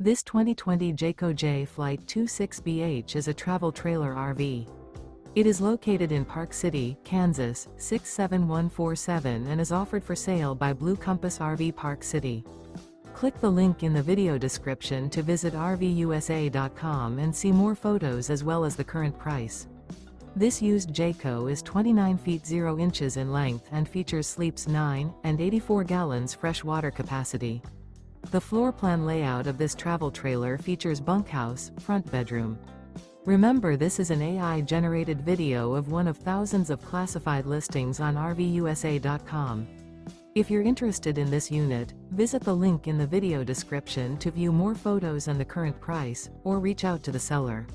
This 2020 Jayco Jay Flight 26BH is a travel trailer RV. It is located in Park City, Kansas, 67147 and is offered for sale by Blue Compass RV Park City. Click the link in the video description to visit RVUSA.com and see more photos as well as the current price. This used Jayco is 29 feet 0 inches in length and features sleeps 9 and 84 gallons fresh water capacity. The floor plan layout of this travel trailer features bunkhouse, front bedroom. Remember, this is an AI-generated video of one of thousands of classified listings on RVUSA.com. If you're interested in this unit, visit the link in the video description to view more photos and the current price, or reach out to the seller.